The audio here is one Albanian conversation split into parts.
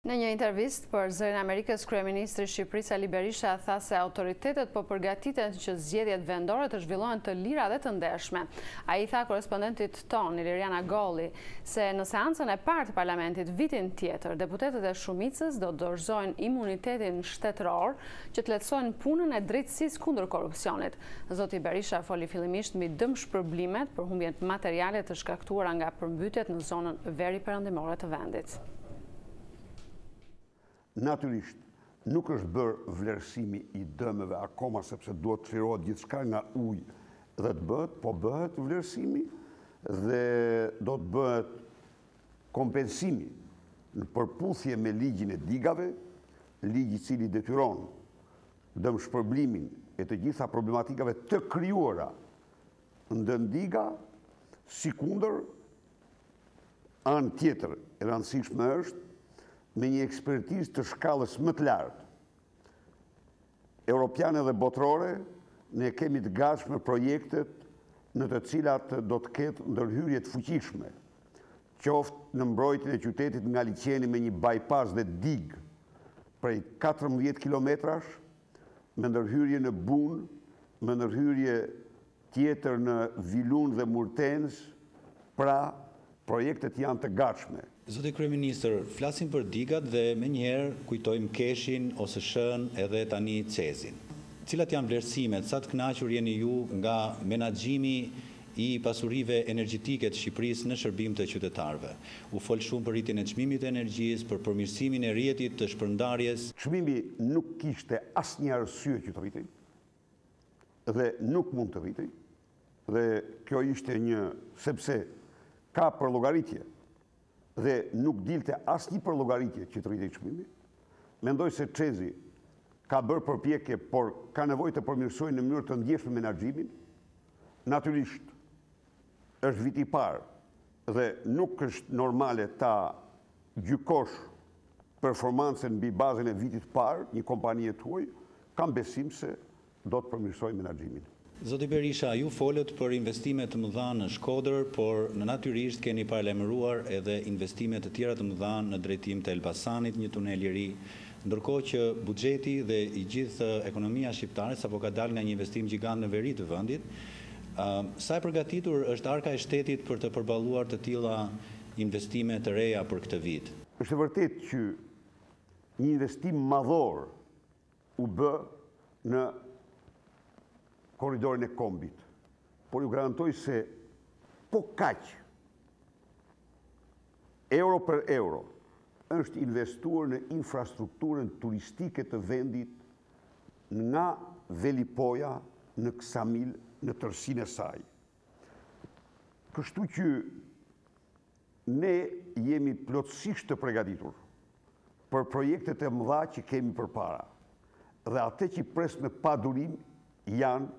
Në një intervist për Zërin e Amerikës, kryeministri i Shqipërisë Ali Berisha tha se autoritetet po përgatiten që zgjedhjet vendore të zhvillohen të lira dhe të ndershme. Ai tha korespondentit ton Liriana Golli se në seancën e parë të parlamentit vitin tjetër, deputetët e shumicës do dorëzojnë imunitetin shtetëror që të lehtësojnë punën e drejtësisë kundër korrupsionit. Zoti Berisha foli fillimisht mbi dëmshpërblimet për humbjen materiale të shkaktuara nga përmbytjet në zonën veriperëndimore të vendit. Natyrisht, nuk është bërë vlerësimi i dëmeve akoma sepse duhet të çlirohet gjithçka nga ujë dhe të bëhet, po bëhet vlerësimi dhe do të bëhet kompensimi në përputhje me ligjin e digave, ligji i cili detyron dëmshpërblimin e të gjitha problematikave të krijuara ndë diga, sikundër anë tjetër e rëndësishme është me një ekspertizë të shkallës më të lartë. Europiane dhe botërore, ne kemi të gatshme projektet në të cilat do të ketë ndërhyrje të fuqishme, qoftë në mbrojtjen e qytetit nga liçeni me një bypass dhe digë prej 14 kilometrash, me ndërhyrje në Bun, me ndërhyrje tjetër në Vilun dhe Murtens, pra projektet janë të gatshme. Zoti kryeministër, flasim për digat dhe menjëherë kujtojmë Keshin ose Shën edhe tani Cezin. Cilat janë vlerësimet, sa të kënaqur jeni ju nga menaxhimi i pasurive energjetike të Shqipërisë në shërbim të qytetarëve? U fol shumë për rritjen e çmimit të energjisë, për përmirësimin e rrjetit të shpërndarjes. Çmimi nuk kishte asnjë arsye që të rritej dhe nuk mund të rritej. Dhe kjo ishte sepse ka përllogaritje dhe nuk dilte asnjë përllogaritje që të rritej çmimi. Mendoj se Çezi ka bërë përpjekje, por ka nevojë të përmirësojë në mënyrë të ndjeshme menaxhimin. Natyrisht, është viti i parë dhe nuk është normale ta gjykosh performancën mbi bazën e vitit të parë, një kompanie tuaj, kam besim se do të përmirësojë menaxhimin. Zoti Berisha, ju folët për investime të mëdha në Shkodër, por në natyrisht keni paralajmëruar edhe investime të tjera të mëdha në drejtim të Elbasanit, një tunel i ri, ndërkohë që buxheti dhe i gjithë ekonomia shqiptare sapo ka dalë nga një investim gjigant në veri të vendit, sa e përgatitur është arka e shtetit për të përballuar të tilla investime të reja për këtë vit? Është e vërtetë që një investim madhor u bë në korridorin e kombit, por ju garantoj se po kaq, euro për euro, është investuar në infrastrukturën turistike të vendit nga Velipoja në Ksamil në tërësinë e saj. Kështu që ne jemi plotësisht të përgatitur për projektet e mëdha që kemi përpara. Dhe atë që pres me padurim janë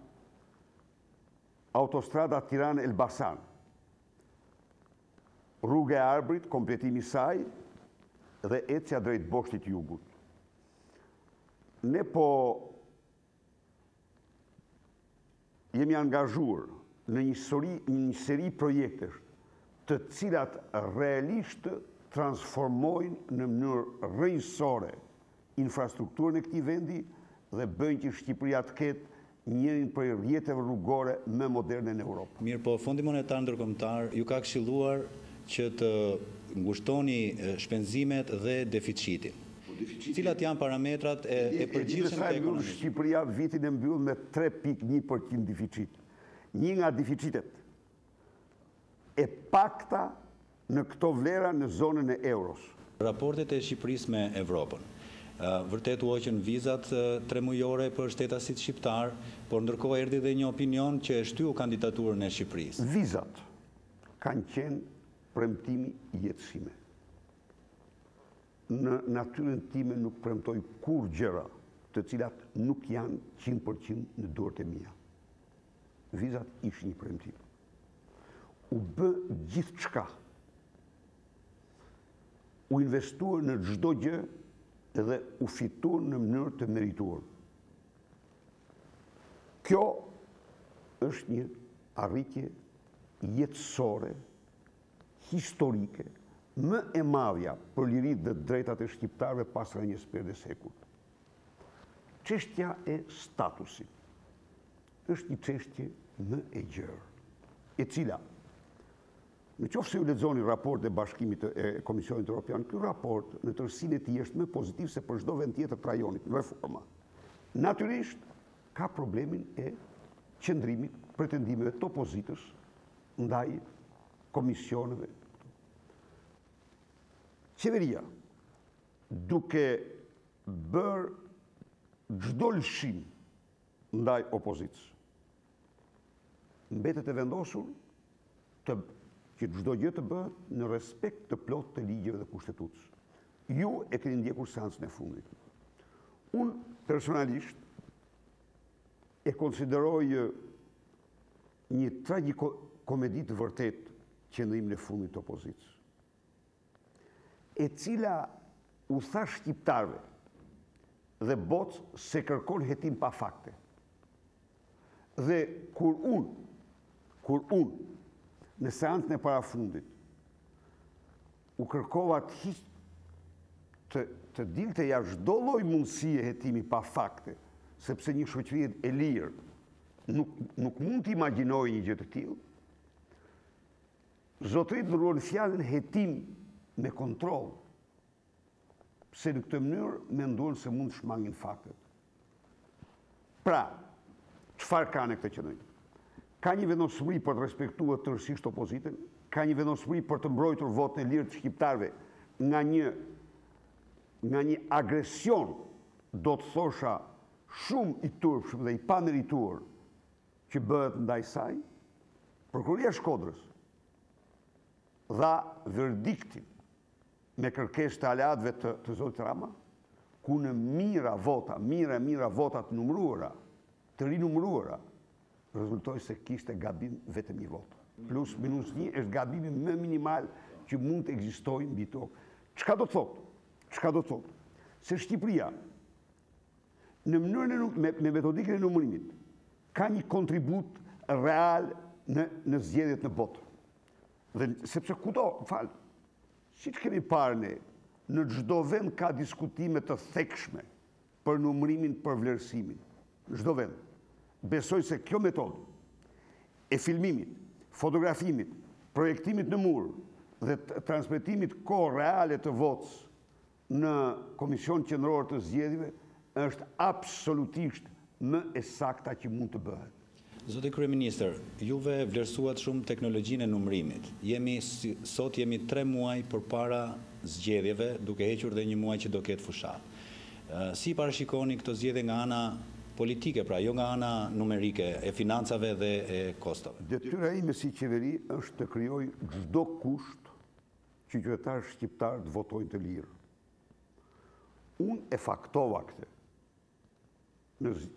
autostrada Tiranë-Elbasan, rruga e Arbrit, kompletimi i saj dhe ecja drejt Boshtit Jugut. Ne po jemi angazhuar në një seri projektesh të cilat realisht transformojnë në mënyrë rrënjësore infrastrukturën e këtij vendi dhe bëjnë që Shqipëria të ketë njërin për rrjeteve rrugore më moderne në Europë. Mirë, po Fondi Monetar Ndërkombëtar ju ka këshilluar që të ngushtoni shpenzimet dhe deficitin. Cilat janë parametrat e përgjithshëm të ekonomisë? Shqipëria vitin e mbyll me 3.1% deficit. Një nga deficitet e pakta në këto vlera në zonën e euros. Raportet e Shqipërisë me Evropën. Vërtet u hoqën vizat 3 mujore për shtetasit shqiptar, por ndërkohë erdhi dhe një opinion që e shtyu kandidaturën e Shqipërisë. Vizat kanë qenë premtimi i jetësime. Në natyrën time nuk premtoj kur gjëra të cilat nuk janë 100% në dorët e mia. Vizat ishin një premtim. U bë gjithçka. U investuar në çdo gjë edhe u fituar në mënyrë të merituar. Kjo është një arritje jetësore, historike, më e madhja për lirit dhe drejtat e shqiptarëve pas rënjes së sekut. Çështja e statusit është një çështje më e gjerë, e cila, në qoftë se ju lexoni raport e Bashkimit e Komisionit Evropian, ky raport në tërësinë e tij është më pozitiv se për çdo vend tjetër të rajonit në reforma. Natyrisht ka problemin e qëndrimit, pretendimeve të opozitës ndaj komisioneve. Qeveria, duke bërë çdo lëshim ndaj opozitës, mbetet e vendosur që çdo gjë të bëhet në respekt të plot të ligjeve dhe kushtetutës. Ju e keni ndjekur seancën e fundit. Unë personalisht e konsideroj një tragikomedi të vërtet qëndrimin e fundit të opozitës, e cila u tha shqiptarëve dhe botës se kërkon hetim pa fakte. Dhe kur unë në seancën e parafundit u kërkova të dilte jashtë çdo lloj mundësie hetimi pa fakte, sepse një shoqëri e lirë nuk mund të imagjinojë një gjë të tillë, zotërit më ruan fjalën hetim me kontroll, pse në këtë mënyrë menduan se mund të shmangin faktet. Pra, çfarë ka në këtë qëndrim? Ka një vendosmëri për të respektuar tërësisht opozitën, ka një vendosmëri për të mbrojtur votën e lirë të shqiptarëve nga një agresion, do të thosha, shumë i turpshëm dhe i pamerituar që bëhet ndaj saj. Prokuroria e Shkodrës dha verdiktin me kërkesë të aleatëve të zotit Rama, ku në mira vota të numëruara, të rinumëruara, rezultoi se kishte gabim vetëm një vot. Plus minus një është gabimi më minimal që mund të ekzistojë mbi tokë. Çka do të thotë? Se Shqipëria në mënyrën me metodikën e numërimit ka një kontribut real në zgjedhjet në botë. Dhe sepse kudo, siç kemi parë ne, në çdo vend ka diskutime të thekshme për numërimin, për vlerësimin. Në çdo vend. Besoj se kjo metodë e filmimit, fotografimit, projektimit në mur dhe transmetimit kohë reale të votës në Komision Qendror të Zgjedhjeve është absolutisht më e sakta që mund të bëhet. Zoti Kryeministër, juve vlerësuat shumë teknologjinë e numërimit. Sot jemi 3 muaj përpara zgjedhjeve, duke hequr dhe një muaj që do ketë fushat. Si parashikoni këto zgjedhje nga ana politike, pra jo nga ana numerike, e financave dhe e kostave? Detyra ime si qeveri është të krijoj çdo kusht që qytetarët shqiptar të votojnë të lirë. Unë e faktova këtë.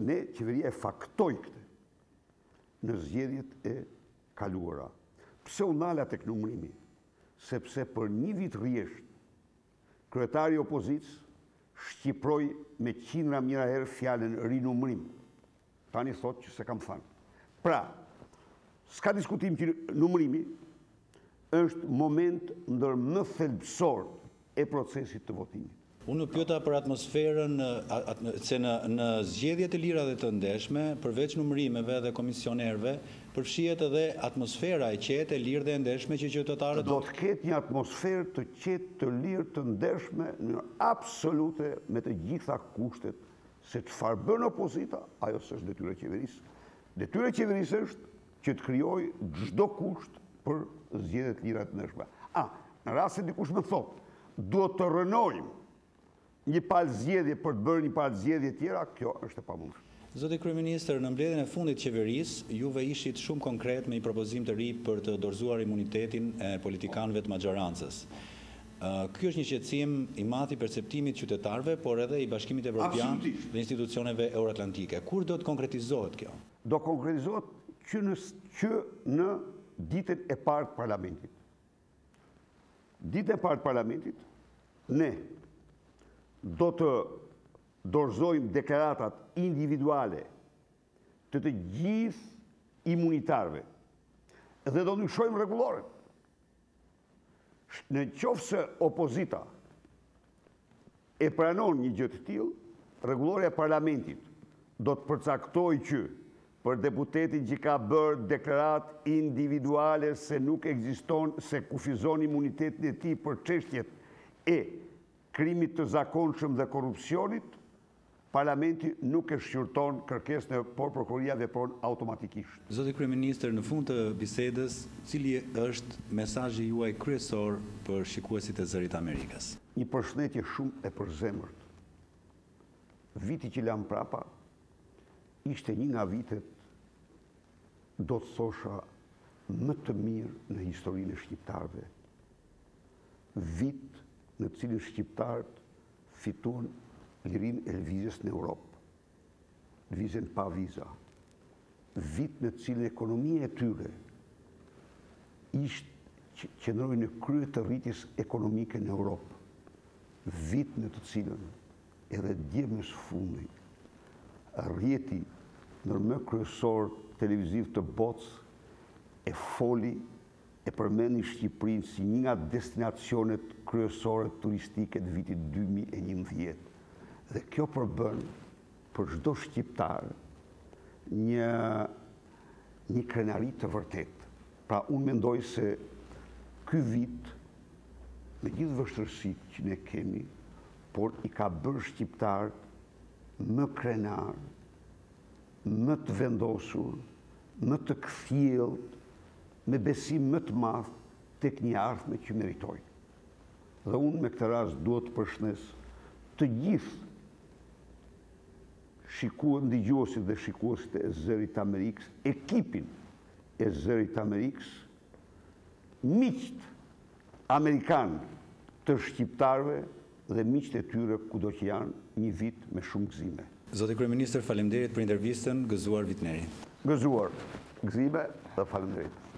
Ne, qeveria e faktoi këtë në zgjedhjet e kaluara. Pse u nala tek numërimi? Sepse për një vit rresht, kryetari i opozitës shqiproi me qindra mijëra herë fjalën rinumërim. Tani thotë që se kam thënë. Pra, s'ka diskutim që numërimi është moment ndër më thelbësor e procesit të votimit. Unë pyeta për atmosferën, se në zgjedhjet e lira dhe të ndeshme, përveç numërimeve dhe komisionerëve, përfshihet edhe atmosfera e qetë, e lirë dhe ndeshme që qytetarët do të ketë një atmosferë të qetë, të lirë, të ndeshme në absolute me të gjitha kushtet, se çfarë bën opozita, ajo s'është detyrë e qeverisë. Detyra e qeverisë është që të krijojë çdo kusht për zgjedhjet lira të ndeshme. Në rast se dikush më thotë, duhet të rënojmë një palë zgjedhje për të bërë një palë zgjedhje tjera, kjo është e pamundshme. Zoti Kryeministër, në mbledhjen e fundit të qeverisë, juve ishit shumë konkret me një propozim të ri për të dorëzuar imunitetin e politikanëve të maxhorancës. Ky është një shqetësim i madh i perceptimit qytetarëve, por edhe i Bashkimit Evropian dhe institucioneve euroatlantike. Kur do të konkretizohet kjo? Do konkretizohet që në ditën e parë të parlamentit. Ditën e parë të parlamentit, ne do të dorëzojmë deklaratat individuale të gjithë imunitarëve dhe do ndryshojmë rregulloren. Në qoftë se opozita e pranon një gjë të tillë, rregulloria e parlamentit do të përcaktoj që për deputetin që ka bërë deklarat individuale se nuk ekziston, se kufizon imunitetin e tij për çështjet e krimit të zakonshëm dhe korrupsionit, Parlamenti nuk e shqyrton kërkesën, por prokuroria vepron automatikisht. Zoti kryeministër, në fund të bisedës, cili është mesazhi juaj kryesor për shikuesit e Zërit Amerikës? Një përshëndetje shumë e përzemërt. Viti që lam prapa ishte një nga vitet, do të thosha, më të mirë në historinë e shqiptarëve. Vit në cilin shqiptarët fituan lirinë e lëvizjes në Europë, lëvizjen pa viza. Vit në cilin ekonomia e tyre ishte qëndroi në krye të rritjes ekonomike në Europë. Vit në të cilën edhe dje më së fundi rrjeti nërmë kryesor televiziv të botës e foli e përmendi Shqipërinë si një nga destinacionet kryesore turistike të vitit 2011. Dhe kjo përbën për çdo shqiptar një krenari të vërtet. Pra unë mendoj se ky vit, me gjithë vështirësitë që ne kemi, por i ka bërë shqiptarët më krenar, më të vendosur, më të kthjellët, me besim më të madh tek një ardhme që meritojnë. Dhe unë me këtë rast duhet të përshëndes të gjithë dëgjuesit dhe shikuesit e Zërit Amerikës, ekipin e Zërit Amerikës, miqt amerikan të shqiptarëve dhe miqt e tyre kudo që janë, një vit me shumë gëzime. Zoti kryeministër, faleminderit për intervistën, gëzuar vit neri. Gëzuar, gëzime dhe faleminderit.